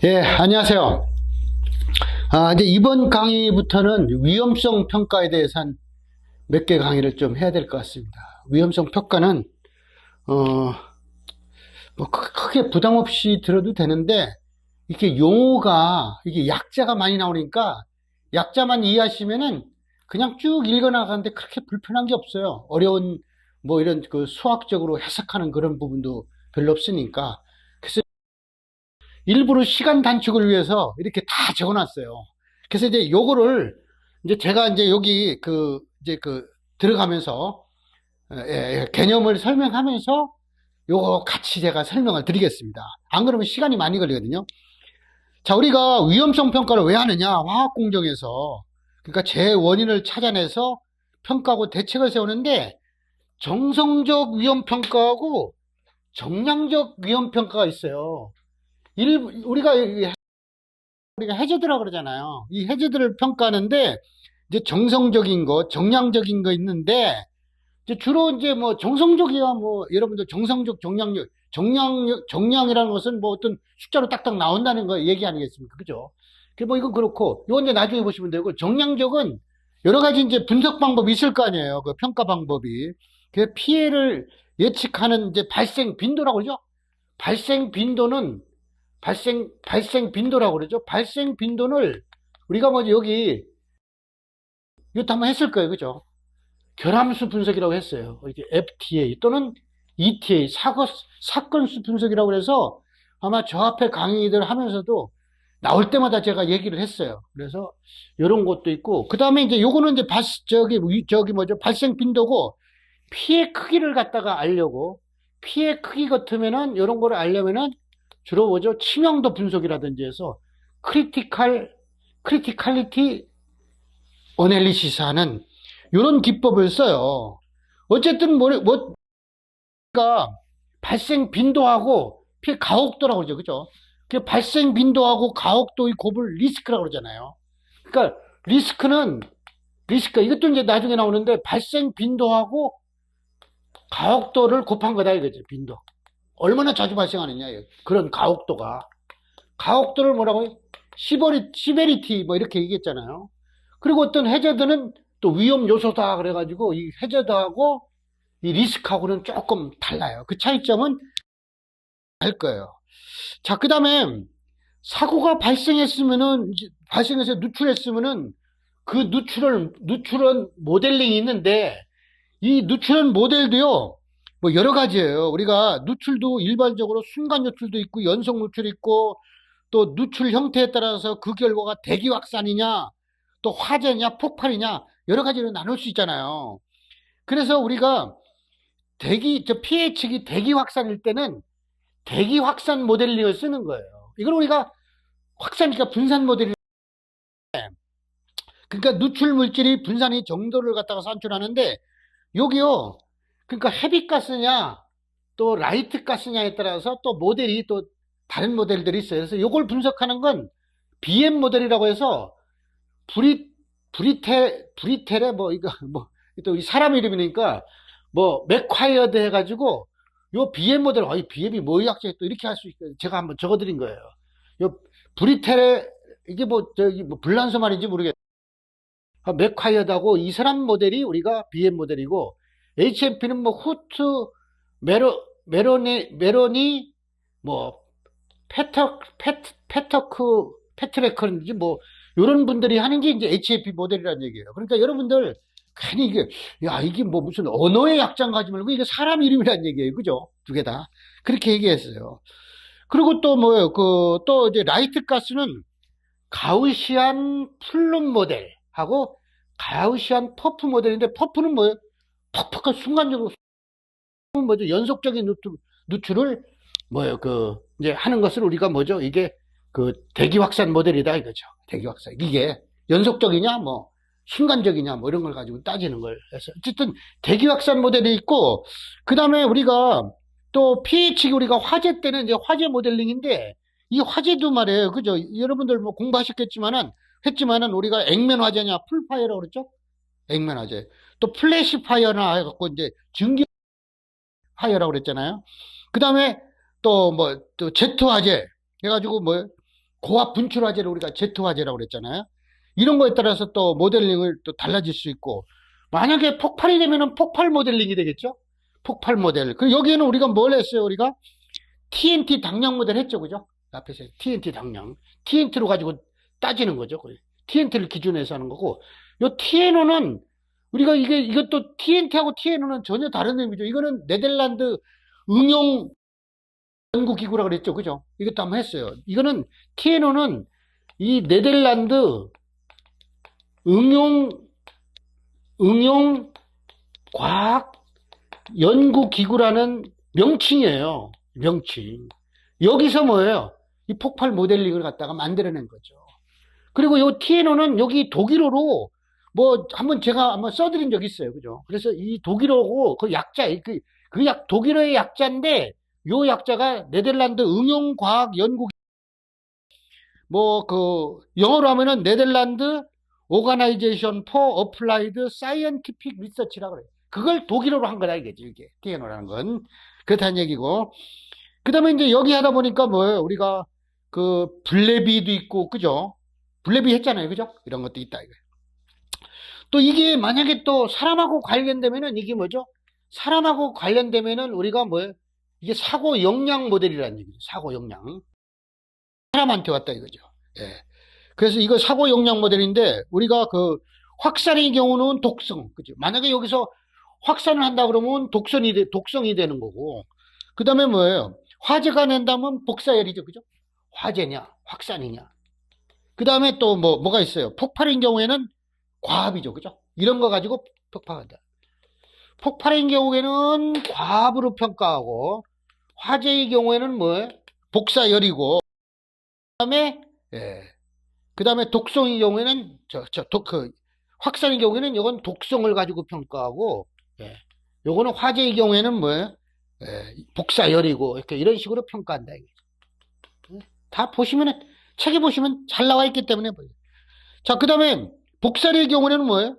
예, 안녕하세요. 이제 이번 강의부터는 위험성 평가에 대해서 한 몇 개 강의를 좀 해야 될 것 같습니다. 위험성 평가는, 뭐, 크게 부담 없이 들어도 되는데, 이렇게 용어가, 이게 약자가 많이 나오니까, 약자만 이해하시면은 그냥 쭉 읽어나가는데 그렇게 불편한 게 없어요. 어려운, 뭐 이런 그 수학적으로 해석하는 그런 부분도 별로 없으니까. 그래서 일부러 시간 단축을 위해서 이렇게 다 적어놨어요. 그래서 이제 요거를 이제 제가 이제 여기 들어가면서 개념을 설명하면서 요거 같이 제가 설명을 드리겠습니다. 안 그러면 시간이 많이 걸리거든요. 자, 우리가 위험성 평가를 왜 하느냐? 화학 공정에서 그러니까 제 원인을 찾아내서 평가하고 대책을 세우는데 정성적 위험 평가하고 정량적 위험 평가가 있어요. 우리가 해저드라 그러잖아요. 이 해저드를 평가하는데 이제 정성적인 거, 정량적인 거 있는데 이제 주로 이제 뭐 정성적이야 뭐 여러분들 정성적, 정량이라는 것은 뭐 어떤 숫자로 딱딱 나온다는 거 얘기 아니겠습니까? 그죠? 뭐 이건 그렇고 이건 이제 나중에 보시면 되고 정량적은 여러 가지 이제 분석 방법이 있을 거 아니에요. 그 평가 방법이. 그 피해를 예측하는 이제 발생 빈도라고 그러죠? 발생 빈도는 발생 빈도라고 그러죠. 발생 빈도를 우리가 먼저 여기 이것도 한번 했을 거예요. 그죠? 결함수 분석이라고 했어요. 이게 FTA 또는 ETA 사건수 분석이라고 해서 아마 저 앞에 강의들 하면서도 나올 때마다 제가 얘기를 했어요. 그래서 이런 것도 있고 그 다음에 이제 요거는 이제 발생 빈도고 피해 크기를 갖다가 알려고 피해 크기 같으면은 이런 거를 알려면은 주로 뭐죠? 치명도 분석이라든지 해서 크리티칼리티 어널리시스 하는 이런 기법을 써요. 어쨌든 뭐가 발생 빈도하고 피해 가혹도라고 그러죠. 그죠? 그 발생 빈도하고 가혹도의 곱을 리스크라고 그러잖아요. 그러니까 리스크 이것도 이제 나중에 나오는데 발생 빈도하고 가혹도를 곱한 거다 이거죠. 빈도. 얼마나 자주 발생하느냐, 그런 가혹도를 뭐라고 해요? 시베리티, 뭐, 이렇게 얘기했잖아요. 그리고 어떤 해저드는 또 위험 요소다, 그래가지고, 이 해저드하고 이 리스크하고는 조금 달라요. 그 차이점은 알 거예요. 자, 그 다음에 사고가 발생해서 누출했으면은 그 누출한 모델링이 있는데, 이 누출한 모델도요, 뭐 여러 가지예요. 우리가 누출도 일반적으로 순간 누출도 있고 연속 누출이 있고 또 누출 형태에 따라서 그 결과가 대기 확산이냐 또 화재냐 폭발이냐 여러 가지로 나눌 수 있잖아요. 그래서 우리가 피해 측이 대기 확산일 때는 대기 확산 모델링을 쓰는 거예요. 이걸 우리가 확산이니까 분산 모델링. 그러니까 누출 물질이 분산이 정도를 갖다가 산출하는데 여기요. 그러니까 헤비가스냐 또 라이트 가스냐에 따라서 또 모델이 또 다른 모델들이 있어요. 그래서 이걸 분석하는 건 BM 모델이라고 해서 브리텔에 뭐 이거 뭐 또 이 사람 이름이니까 뭐 맥콰이어드 해가지고 요 BM 모델 이 BM이 뭐 약자에 또 이렇게 할 수 있어요. 제가 한번 적어드린 거예요. 요 브리텔에 이게 뭐 저기 뭐 불란서 말인지 모르겠어요. 맥콰이어드하고 이 사람 모델이 우리가 BM 모델이고 HMP는 뭐 후트 메로니 뭐 페트레커인지 뭐 이런 분들이 하는 게 이제 HAP 모델이라는 얘기예요. 그러니까 여러분들 괜히 이게 뭐 무슨 언어의 약자인가 하지 말고 이게 사람 이름이라는 얘기예요. 그죠? 두 개 다. 그렇게 얘기했어요. 그리고 또 뭐예요? 또 이제 라이트 가스는 가우시안 플룸 모델하고 가우시안 퍼프 모델인데 퍼프는 뭐예요? 퍽퍽한 순간적으로 뭐죠? 연속적인 누출을 뭐예요? 이제 하는 것을 우리가 뭐죠? 이게 대기 확산 모델이다 이거죠. 대기 확산. 이게 연속적이냐, 뭐, 순간적이냐, 뭐 이런 걸 가지고 따지는 걸 해서. 어쨌든 대기 확산 모델이 있고, 그 다음에 우리가 또 pH가 우리가 화재 때는 이제 화재 모델링인데, 이 화재도 말이에요. 그죠? 여러분들 뭐 했지만은 우리가 액면 화재냐, 풀파이어라고 그랬죠? 액면 화재. 또 플래시 파이어나 해갖고 이제 증기 파이어라고 그랬잖아요. 그 다음에 또 제트 화재 해가지고 고압 분출 화재를 우리가 제트 화재라고 그랬잖아요. 이런 거에 따라서 또 모델링을 또 달라질 수 있고, 만약에 폭발이 되면은 폭발 모델링이 되겠죠? 폭발 모델. 그리고 여기에는 우리가 뭘 했어요? 우리가 TNT 당량 모델 했죠, 그죠? 앞에서 TNT 당량. TNT로 가지고 따지는 거죠. TNT를 기준으로 해서 하는 거고, 요 TNO는 우리가 이것도 TNT하고 TNO는 전혀 다른 의미죠. 이거는 네덜란드 응용 연구기구라고 그랬죠, 그죠? 이것도 한번 했어요. 이거는 TNO는 이 네덜란드 응용 과학 연구기구라는 명칭이에요. 명칭. 여기서 뭐예요? 이 폭발 모델링을 갖다가 만들어낸 거죠. 그리고 요 TNO는 여기 독일어로 뭐 제가 한번 써드린 적이 있어요. 그죠? 그래서 이 독일어고 그 약자, 독일어의 약자인데 요 약자가 네덜란드 응용과학연구, 영어로 하면은 네덜란드 오가나이제이션 포 어플라이드 사이언티픽 리서치라고 그래요. 그걸 독일어로 한 거다 이게죠. 이게 TNO라는 건. 그렇다는 얘기고. 그 다음에 이제 여기 하다 보니까 뭐예요? 우리가 블레비도 있고, 그죠? 블레비 했잖아요. 그죠? 이런 것도 있다 이거예요. 또 이게 만약에 또 사람하고 관련되면은 이게 뭐죠? 사람하고 관련되면은 우리가 뭐예요? 이게 사고 역량 모델이라는 얘기죠. 사고 역량. 사람한테 왔다 이거죠. 예. 그래서 이거 사고 역량 모델인데 우리가 확산의 경우는 독성. 그죠? 만약에 여기서 확산을 한다 그러면 독성이 되는 거고. 그 다음에 뭐예요? 화재가 낸다면 복사열이죠. 그죠? 화재냐, 확산이냐. 그 다음에 또 뭐가 있어요? 폭발인 경우에는 과압이죠. 그죠? 이런 거 가지고 폭발한다. 폭발인 경우에는 과압으로 평가하고, 화재의 경우에는 뭐예요? 복사열이고, 그 다음에 독성의 경우에는, 확산의 경우에는 이건 독성을 가지고 평가하고, 요거는 화재의 경우에는 뭐예요? 복사열이고, 이렇게 이런 식으로 평가한다. 다 보시면은, 책에 보시면 잘 나와 있기 때문에. 자, 그 다음에 복사열의 경우에는 뭐예요?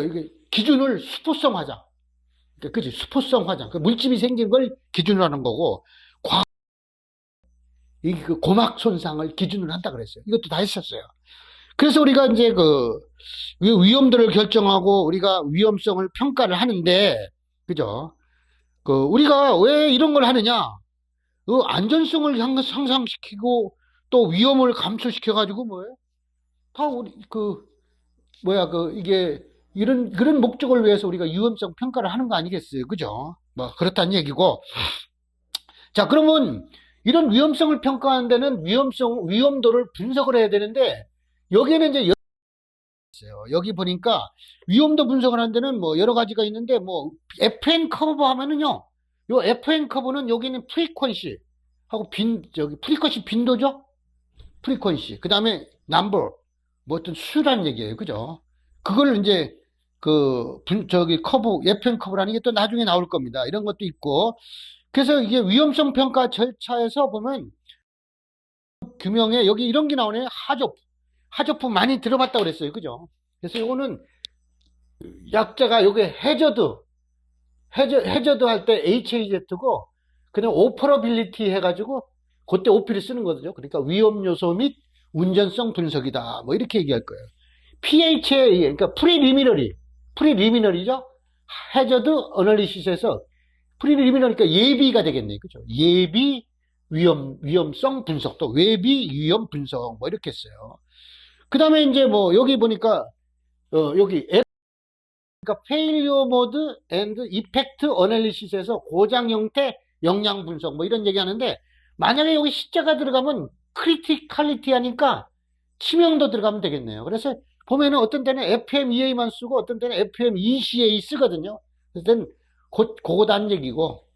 이게 기준을 수포성 화장. 그치? 수포성 화장. 물집이 생긴 걸 기준으로 하는 거고, 고막 손상을 기준으로 한다 그랬어요. 이것도 다 했었어요. 그래서 우리가 이제 위험도를 결정하고 우리가 위험성을 평가를 하는데, 그죠? 우리가 왜 이런 걸 하느냐? 안전성을 향상시키고 또 위험을 감소시켜가지고 뭐예요? 다 우리, 이게 그런 목적을 위해서 우리가 위험성 평가를 하는 거 아니겠어요? 그죠? 그렇다는 얘기고. 자, 그러면 이런 위험성을 평가하는 데는 위험도를 분석을 해야 되는데, 여기에는 이제 여기 보니까 위험도 분석을 하는 데는 여러 가지가 있는데, FN 커브 하면은요, 요 FN 커브는 여기는 프리퀀시 하고 프리퀀시 빈도죠? 프리퀀시. 그 다음에 넘버, 어떤 수란 얘기예요. 그죠? 그걸 이제 커브, FN 커브라는 게 또 나중에 나올 겁니다. 이런 것도 있고. 그래서 이게 위험성 평가 절차에서 보면 규명에 여기 이런 게 나오네요. 하조프 많이 들어봤다고 그랬어요. 그죠? 그래서 이거는 약자가 요게 해저드 할 때 HAZ고 그냥 오퍼러빌리티 해가지고 그때 OP를 쓰는 거죠. 그러니까 위험 요소 및 운전성 분석이다. 이렇게 얘기할 거예요. PHA, 그러니까 프리리미너리죠? 해저드 어널리시스에서 프리리미너니까 예비가 되겠네요. 그죠? 예비 위험성 분석, 또 외비 위험 분석, 이렇게 했어요. 그 다음에 이제 여기 보니까, 여기, 그러니까 failure mode and effect analysis에서 고장 형태 영향 분석, 이런 얘기 하는데, 만약에 여기 시자가 들어가면 criticality 하니까 치명도 들어가면 되겠네요. 그래서 보면은 어떤 때는 FMEA만 쓰고 어떤 때는 FMECA 쓰거든요. 그래서 그거다는 얘기고,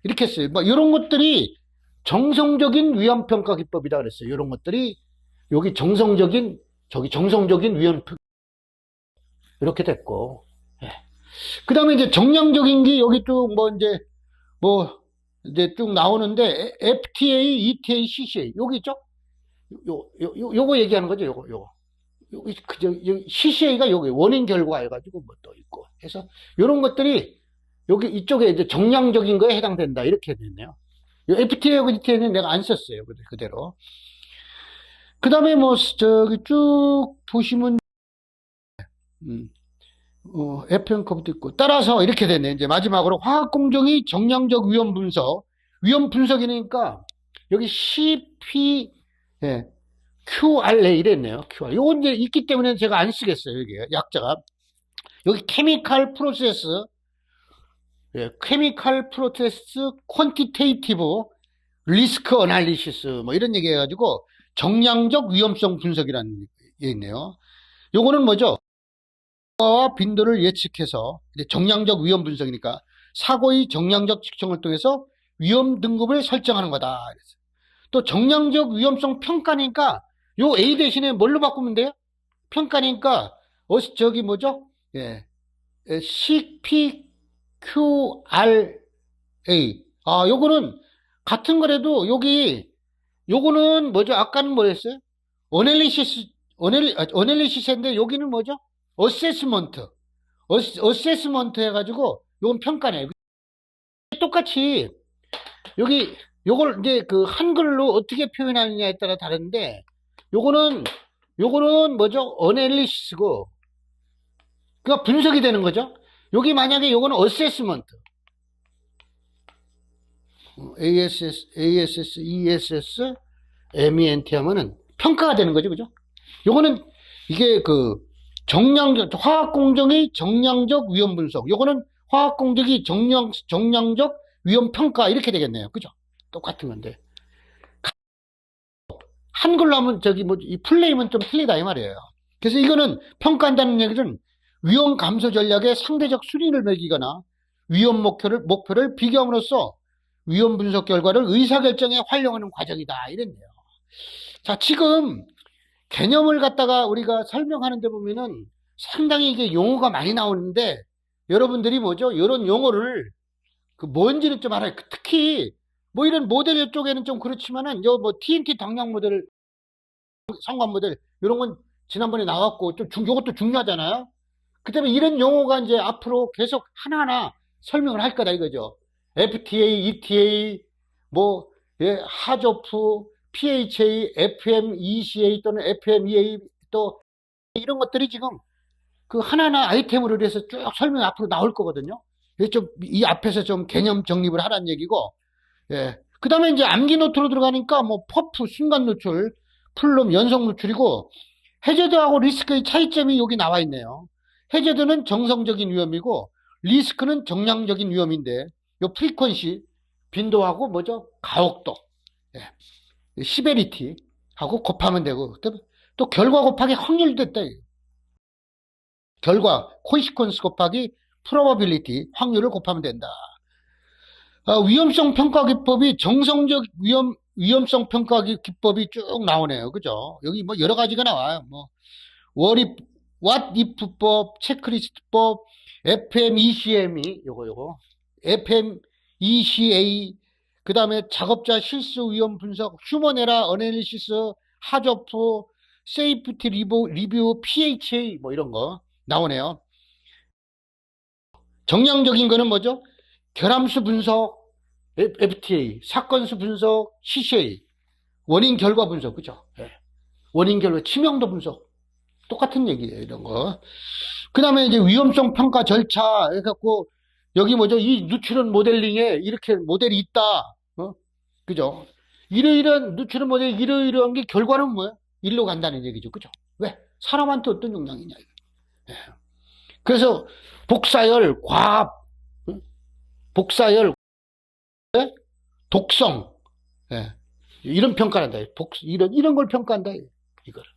이렇게 써요. 이런 것들이 정성적인 위험평가 기법이다 그랬어요. 이런 것들이, 여기 정성적인 위험평가. 이렇게 됐고, 그 다음에 이제 정량적인 게 여기 쭉 이제 쭉 나오는데, FTA, ETA, CCA. 여기 있죠? 요거 얘기하는 거죠, 요거. CCA가 여기 원인 결과 해가지고 또 있고. 해서, 요런 것들이 여기 이쪽에 이제 정량적인 거에 해당된다. 이렇게 됐네요. FTA하고 ETA는 내가 안 썼어요. 그대로. 그 다음에 뭐, 저기 쭉 보시면, 음, FM컵도 있고, 따라서 이렇게 되네. 이제 마지막으로 화학 공정의 정량적 위험 분석. 위험 분석이니까, 여기 CP, 예, QRA 이랬네요. QR. 요거 이제 있기 때문에 제가 안 쓰겠어요. 여기 약자가. 여기 케미칼 프로세스, 예, 케미칼 프로세스 퀀티테이티브 리스크 어널리시스 뭐 이런 얘기 해가지고 정량적 위험성 분석이라는 게 있네요. 요거는 뭐죠? 사고와 빈도를 예측해서 이제 정량적 위험 분석이니까 사고의 정량적 측정을 통해서 위험 등급을 설정하는 거다. 또 정량적 위험성 평가니까 요 A 대신에 뭘로 바꾸면 돼요? 평가니까 저기 뭐죠? 예, CPQRA. 요거는 같은 거라도 여기 요거는 뭐죠? 아까는 뭐였어요? 어널리시스인데 여기는 뭐죠? 어세스먼트 해가지고 요건 평가네. 똑같이 여기 요걸 이제 그 한글로 어떻게 표현하느냐에 따라 다른데 요거는 뭐죠? 어널리시스고 그러니까 분석이 되는 거죠. 여기 만약에 요거는 어세스먼트 ASS, ESS, MENT 하면은 평가가 되는 거죠. 그죠? 요거는 이게 그 화학 공정의 정량적 위험 분석. 요거는 화학 공정의 정량적 위험 평가 이렇게 되겠네요. 그죠? 똑같은 건데. 한글로 하면 저기 뭐 이 플레임은 좀 틀리다 이 말이에요. 그래서 이거는 평가한다는 얘기는 위험 감소 전략의 상대적 순위를 매기거나 위험 목표를 비교함으로써 위험 분석 결과를 의사결정에 활용하는 과정이다 이랬네요. 자, 지금 개념을 갖다가 우리가 설명하는 데 보면은 상당히 이게 용어가 많이 나오는데 여러분들이 뭐죠? 이런 용어를 그 뭔지는 좀 알아요. 특히 뭐 이런 모델 쪽에는 좀 그렇지만은 요 뭐 TNT 당량 모델, 상관 모델 이런 건 지난번에 나왔고 좀 요것도 중요하잖아요. 그다음에 이런 용어가 이제 앞으로 계속 하나하나 설명을 할 거다 이거죠. FTA, ETA, 뭐 예, 하조프, PHA, FMECA 또는 FMEA 또 이런 것들이 지금 그 하나하나 아이템으로 해서 쭉 설명이 앞으로 나올 거거든요. 좀 이 앞에서 좀 개념 정립을 하라는 얘기고, 예. 그 다음에 이제 암기 노트로 들어가니까 뭐 퍼프, 순간 노출, 플룸, 연속 노출이고 해저드하고 리스크의 차이점이 여기 나와 있네요. 해저드는 정성적인 위험이고 리스크는 정량적인 위험인데 요 프리퀀시 빈도하고 뭐죠? 가혹도, 예. 시베리티 하고 곱하면 되고 또 결과 곱하기 확률도 있다. 결과 콘시퀀스 곱하기 프로버빌리티 확률을 곱하면 된다. 위험성 평가 기법이 정성적 위험성 평가 기법이 쭉 나오네요. 그죠? 여기 뭐 여러 가지가 나와요. 뭐 what if법, 체크리스트법, FMECME 요거 FMECA 그 다음에 작업자 실수 위험 분석, 휴먼 에러 어널리시스, 하조프, 세이프티 리뷰, PHA 뭐 이런 거 나오네요. 정량적인 거는 뭐죠? 결함수 분석, FTA, 사건수 분석, CCA, 원인 결과 분석, 그죠? 네. 원인 결과, 치명도 분석. 똑같은 얘기예요, 이런 거. 그 다음에 이제 위험성 평가 절차, 해갖고, 여기 뭐죠? 이 누트론 모델링에 이렇게 모델이 있다. 그죠? 이러이러한 누트론 모델, 이러이러한 게 결과는 뭐예요? 일로 간다는 얘기죠. 그죠? 왜? 사람한테 어떤 영향이냐. 네. 그래서 복사열, 과압, 복사열, 독성, 예. 이런 평가를 한다. 이런 걸 평가한다. 이거를.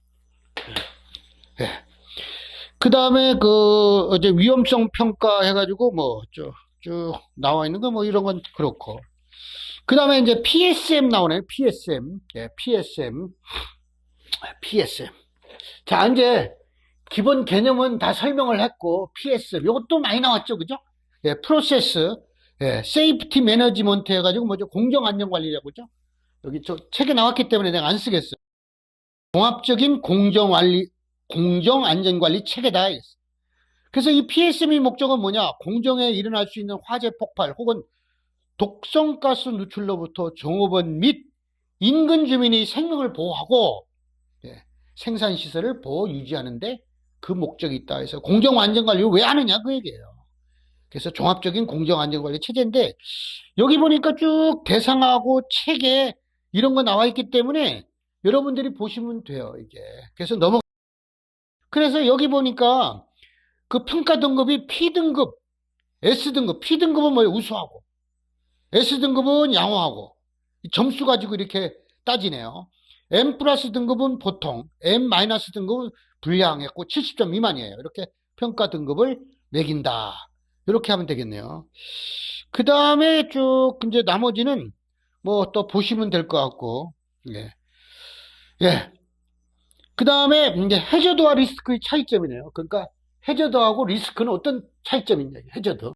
예. 그 다음에 이제 위험성 평가 해가지고 쭉 나와 있는 거 이런 건 그렇고. 그 다음에 이제 PSM 나오네. PSM. 예, PSM. 자, 이제 기본 개념은 다 설명을 했고, PSM. 이것도 많이 나왔죠. 그죠? 예, 프로세스. 예, 세이프티 매너지먼트 해가지고 뭐죠? 공정안전관리라고 그죠? 여기 저 책에 나왔기 때문에 내가 안 쓰겠어. 종합적인 공정안전관리 체계다. 그래서 이 PSM의 목적은 뭐냐? 공정에 일어날 수 있는 화재 폭발 혹은 독성가스 누출로부터 종업원 및 인근 주민의 생명을 보호하고 생산시설을 보호 유지하는데 그 목적이 있다 해서 공정안전관리를 왜 하느냐 그 얘기예요. 그래서 종합적인 공정안전관리 체제인데 여기 보니까 쭉 대상하고 체계 이런 거 나와 있기 때문에 여러분들이 보시면 돼요 이게. 그래서 여기 보니까 그 평가 등급이 P등급, S등급, P등급은 뭐예요? 우수하고 S등급은 양호하고 점수 가지고 이렇게 따지네요. M 플러스 등급은 보통, M 마이너스 등급은 불량했고 70점 미만이에요. 이렇게 평가 등급을 매긴다. 이렇게 하면 되겠네요. 그 다음에 쭉 이제 나머지는 뭐 또 보시면 될 것 같고, 예. 예. 그 다음에 이제 해저드와 리스크의 차이점이네요. 그러니까 해저드하고 리스크는 어떤 차이점이냐, 해저드.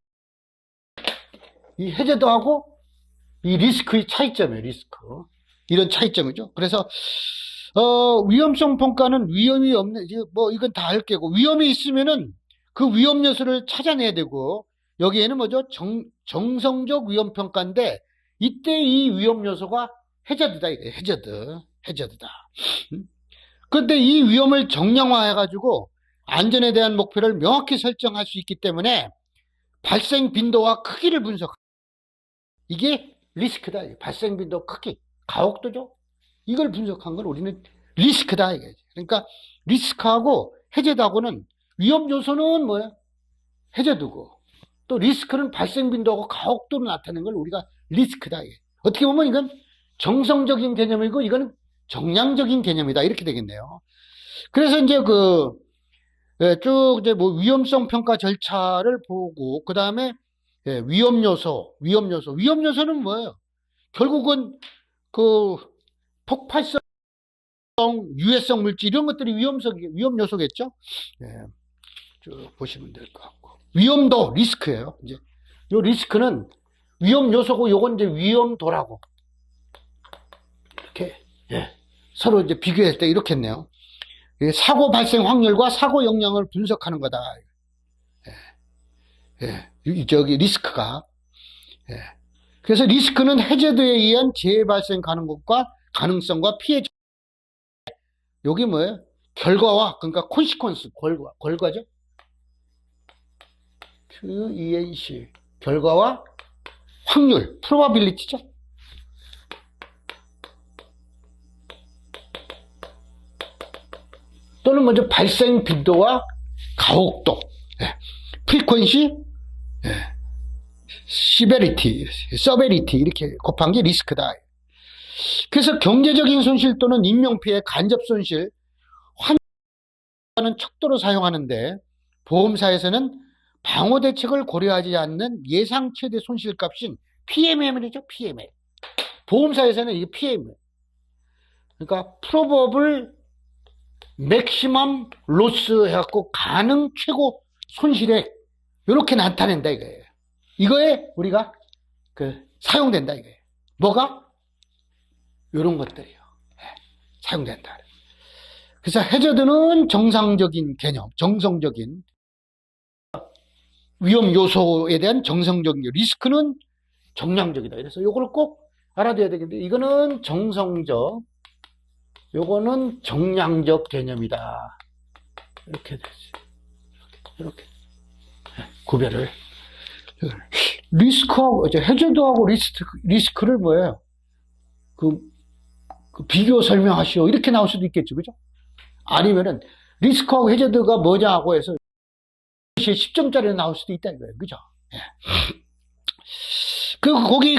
이 해저드하고 이 리스크의 차이점이에요, 리스크. 이런 차이점이죠. 그래서, 위험성 평가는 위험이 없는, 뭐, 이건 다 할 게고, 위험이 있으면은 그 위험 요소를 찾아내야 되고, 여기에는 뭐죠? 정성적 위험 평가인데, 이때 이 위험 요소가 해저드다, 이거예요. 해저드다. 그런데 이 위험을 정량화해가지고, 안전에 대한 목표를 명확히 설정할 수 있기 때문에, 발생 빈도와 크기를 분석합니다. 이게 리스크다. 발생 빈도 크기, 가혹도죠. 이걸 분석한 걸 우리는 리스크다. 그러니까 리스크하고 해저드하고는 위험 요소는 뭐야? 해저드고 또 리스크는 발생 빈도하고 가혹도로 나타내는 걸 우리가 리스크다. 어떻게 보면 이건 정성적인 개념이고 이거는 정량적인 개념이다. 이렇게 되겠네요. 그래서 이제 쭉 이제 뭐 위험성 평가 절차를 보고 그 다음에 위험 요소는 뭐예요? 결국은 그 폭발성, 유해성 물질 이런 것들이 위험 요소겠죠? 예, 쭉 보시면 될 것 같고 위험도 리스크예요. 이제 요 리스크는 위험 요소고 요건 이제 위험도라고 이렇게 서로 이제 비교할 때 이렇게 했네요. 사고 발생 확률과 사고 역량을 분석하는 거다. 저기 리스크가. 그래서 리스크는 해저드에 의한 재발생 가능성과 피해. 여기 뭐예요? 결과와, 그러니까 콘시퀀스, 결과죠? QENC. 결과와 확률, probability죠? 또는 먼저 발생 빈도와 가혹도, frequency, severity 이렇게 곱한 게 리스크다. 그래서 경제적인 손실 또는 인명피해, 간접 손실, 환자는 척도로 사용하는데 보험사에서는 방어 대책을 고려하지 않는 예상 최대 손실값인 PML이죠. PML. 보험사에서는 이게 PML. 그러니까 probable maximum loss 해갖고 가능 최고 손실액 이렇게 나타낸다 이거예요. 이거에 우리가 사용된다 이거예요. 뭐가? 이런 것들이요. 사용된다. 그래서 해저드는 정상적인 개념, 정성적인 위험 요소에 대한 정성적인 리스크는 정량적이다. 그래서 이걸 꼭 알아둬야 되겠는데 이거는 정성적, 요거는 정량적 개념이다. 이렇게 되지. 이렇게 구별을. 리스크하고 이제 해저드하고 리스크를 뭐예요? 그 비교 설명하시오 이렇게 나올 수도 있겠죠, 그죠? 아니면은 리스크하고 해저드가 뭐냐고 해서 10점짜리 나올 수도 있다 이거예요, 그죠? 거기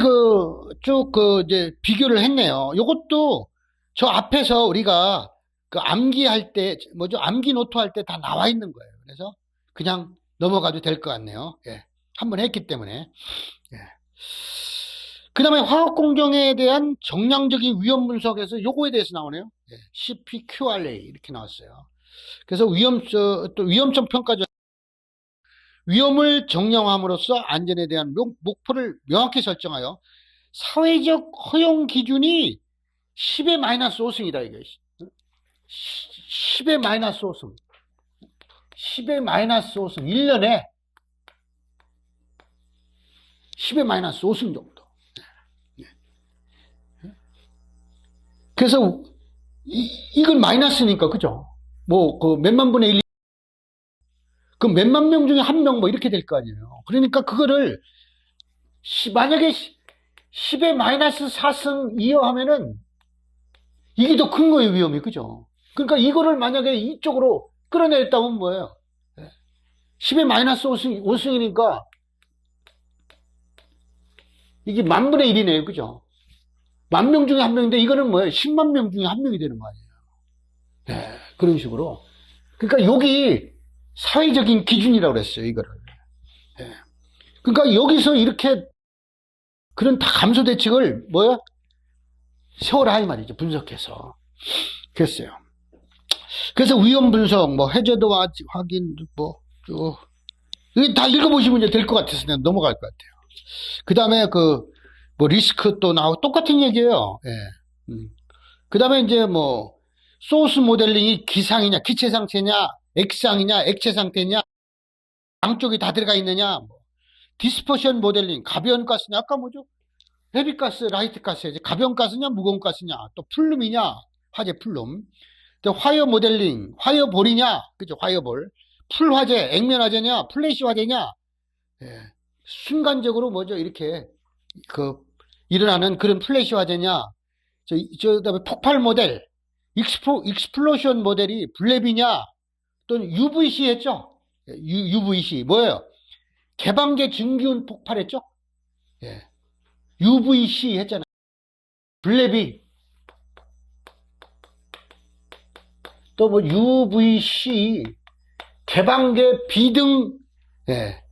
쭉 이제 비교를 했네요. 요것도 저 앞에서 우리가 암기할 때 뭐죠? 암기 노트 할 때 다 나와 있는 거예요. 그래서 그냥 넘어가도 될 것 같네요. 한번 했기 때문에. 그 다음에 화학 공정에 대한 정량적인 위험 분석에서 요거에 대해서 나오네요. CPQRA 이렇게 나왔어요. 그래서 또 위험성 평가전 위험을 정량함으로써 안전에 대한 목표를 명확히 설정하여 사회적 허용 기준이 10의 마이너스 5승이다 이게. 10의 마이너스 5승. 10의 마이너스 5승. 1년에 10의 마이너스 5승 정도. 그래서 이건 마이너스니까, 그죠? 뭐, 그 몇만 분의 1, 그 몇만 명 중에 한 명 뭐 이렇게 될 거 아니에요. 그러니까 그거를, 만약에 10의 마이너스 4승 2여 하면은 이게 더 큰 거예요, 위험이. 그죠? 그러니까 이거를 만약에 이쪽으로 끌어내렸다면 뭐예요? 10의 마이너스 5승이니까 이게 만 분의 1이네요. 그죠? 만 명 중에 한 명인데 이거는 뭐예요? 10만 명 중에 한 명이 되는 거 아니에요. 네, 그런 식으로. 그러니까 여기 사회적인 기준이라고 그랬어요, 이거를. 네. 그러니까 여기서 이렇게 그런 다 감소 대책을 뭐야? 세워라 이 말이죠. 분석해서. 그랬어요. 그래서 위험 분석, 뭐 해저드 확인, 뭐 쭉. 이거 다 읽어보시면 이제 될 것 같아서 그냥 넘어갈 것 같아요. 그 다음에 뭐 리스크 또 나오고 똑같은 얘기예요. 예. 그 다음에 이제 뭐 소스 모델링이 기상이냐, 기체 상태냐, 액상이냐, 액체 상태냐, 양쪽이 다 들어가 있느냐, 뭐. 디스퍼션 모델링, 가벼운 가스냐, 아까 뭐죠? 헤비 가스, 라이트 가스, 가벼운 가스냐, 무거운 가스냐, 또 플룸이냐, 화재 플룸. 또 화이어 모델링, 화이어 볼이냐, 그죠? 화이어 볼. 풀 화재, 액면 화재냐, 플래시 화재냐, 예. 순간적으로 뭐죠? 이렇게 일어나는 그런 플래시 화재냐, 그다음에 폭발 모델, 익스플로션 모델이 블랩이냐, 또는 UVC 했죠? UVC 뭐예요? 개방계 증기훈 폭발했죠? 예. UVC 했잖아요. 블랩이 또 뭐 UVC 개방계 비등, 예.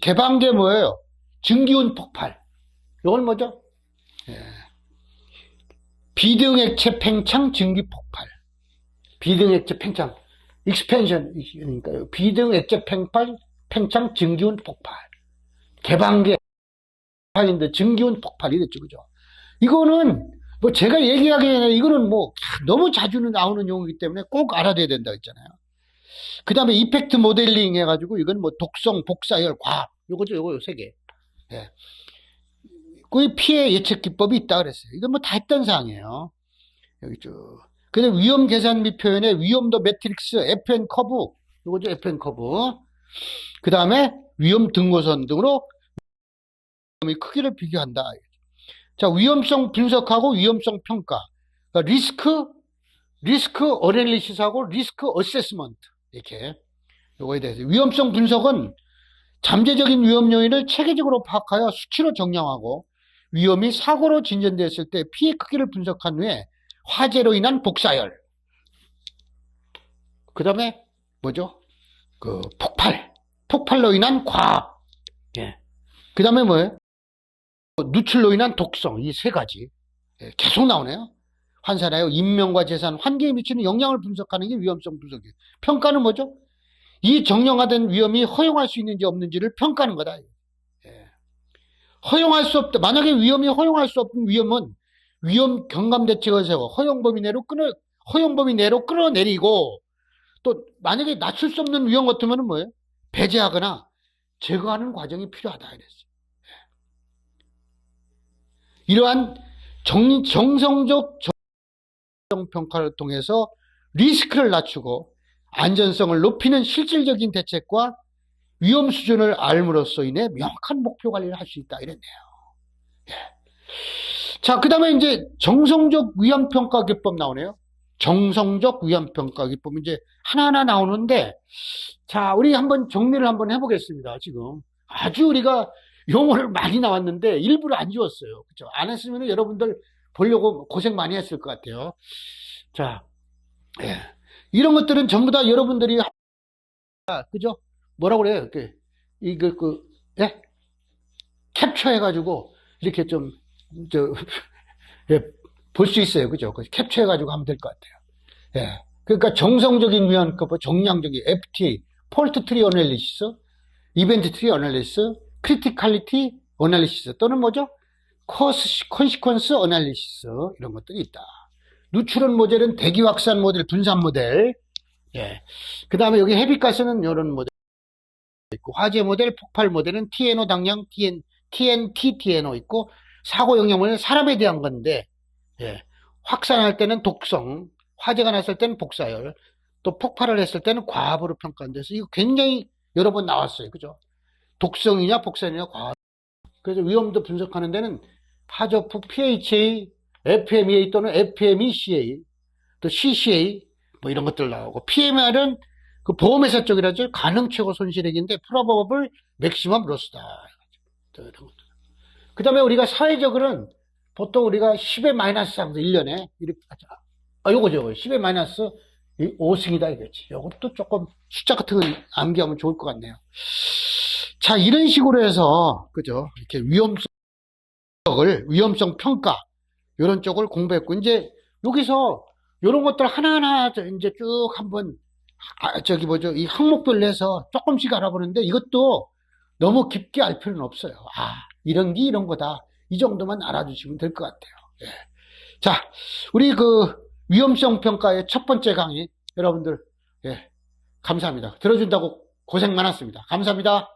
개방계 뭐예요? 증기훈 폭발. 이건 뭐죠? 예. 비등액체 팽창 증기 폭발. 비등액체 팽창. 익스펜션. 그러니까요. 비등액체 팽창 증기훈 폭발. 개방계 폭발인데 증기훈 폭발이 됐죠. 그죠? 이거는 뭐 제가 얘기하기 전에 이거는 뭐 너무 자주 나오는 용어이기 때문에 꼭 알아둬야 된다 했잖아요. 그 다음에 이펙트 모델링 해가지고 이건 뭐 독성, 복사열, 과학. 요거죠, 요거 세 개. 예. 그 피해 예측 기법이 있다 그랬어요. 이건 뭐 다 했던 사항이에요. 여기 쭉. 근데 위험 계산 및 표현의 위험도 매트릭스, FN 커브. 요거죠, FN 커브. 그 다음에 위험 등고선 등으로 위험의 크기를 비교한다. 자, 위험성 분석하고 위험성 평가. 그러니까 리스크 어널리시스하고 리스크 어세스먼트. 이렇게. 요거에 대해서. 위험성 분석은 잠재적인 위험 요인을 체계적으로 파악하여 수치로 정량하고 위험이 사고로 진전됐을 때 피해 크기를 분석한 후에 화재로 인한 복사열. 그 다음에 뭐죠? 폭발로 인한 과학. 예. 그 다음에 뭐예요? 누출로 인한 독성. 이 세 가지. 예. 계속 나오네요. 환산하여 인명과 재산, 환경에 미치는 영향을 분석하는 게 위험성 분석이에요. 평가는 뭐죠? 이 정량화된 위험이 허용할 수 있는지 없는지를 평가하는 거다. 예. 허용할 수 없다. 만약에 위험이 허용할 수 없는 위험은 위험 경감 대책을 세워 허용 범위 내로 끌어내리고, 또 만약에 낮출 수 없는 위험 같으면 뭐예요? 배제하거나 제거하는 과정이 필요하다 이랬어요. 이러한 정성적 평가를 통해서 리스크를 낮추고 안전성을 높이는 실질적인 대책과 위험 수준을 알므로써 인해 명확한 목표 관리를 할 수 있다 이랬네요. 예. 자, 그 다음에 이제 정성적 위험평가 기법 나오네요. 정성적 위험평가 기법 이제 하나하나 나오는데, 자, 우리 한번 정리를 한번 해보겠습니다. 지금 아주 우리가 용어를 많이 나왔는데 일부러 안 지웠어요. 그렇죠? 안 했으면 여러분들 보려고 고생 많이 했을 것 같아요. 자, 예. 이런 것들은 전부 다 여러분들이 그죠? 뭐라고 그래요? 예? 캡처해가지고 이렇게 좀 예, 볼 수 있어요. 그죠? 캡처해가지고 하면 될 것 같아요. 예. 그러니까 정성적인 위험급, 정량적인 FTA, 폴트 트리 어널리시스, 이벤트 트리 어널리시스, 크리티칼리티 어널리시스, 또는 뭐죠? 컨시퀀스 어널리시스, 이런 것들이 있다. 누출원 모델은 대기 확산 모델, 분산 모델. 예. 그 다음에 여기 헤비가스는 이런 모델 있고, 화재 모델, 폭발 모델은 TNO 당량, TNT, TNO 있고, 사고 영향은 사람에 대한 건데, 예. 확산할 때는 독성, 화재가 났을 때는 복사열, 또 폭발을 했을 때는 과압으로 평가한대서 이거 굉장히 여러 번 나왔어요. 그죠? 독성이냐, 복사냐, 과압. 그래서 위험도 분석하는 데는 하저프 PHA, FMEA 또는 FMECA, 또 CCA, 뭐 이런 것들 나오고, PMR은 그 보험회사 쪽이라죠. 가능 최고 손실액인데, 프로버블 맥시멈 로스다. 그 다음에 우리가 사회적으로는 보통 우리가 10의 마이너스 상승 1년에 이렇게 요거죠. 10의 마이너스 5승이다 이거지. 요것도 조금 숫자 같은 거 암기하면 좋을 것 같네요. 자, 이런 식으로 해서 그죠? 이렇게 위험성 평가 이런 쪽을 공부했고, 이제 여기서 이런 것들 하나하나 이제 쭉 한번 이 항목별로 해서 조금씩 알아보는데, 이것도 너무 깊게 알 필요는 없어요. 이런 게 이런 거다. 이 정도만 알아주시면 될 것 같아요. 예. 자, 우리 그 위험성 평가의 첫 번째 강의 여러분들, 예, 감사합니다. 들어준다고 고생 많았습니다. 감사합니다.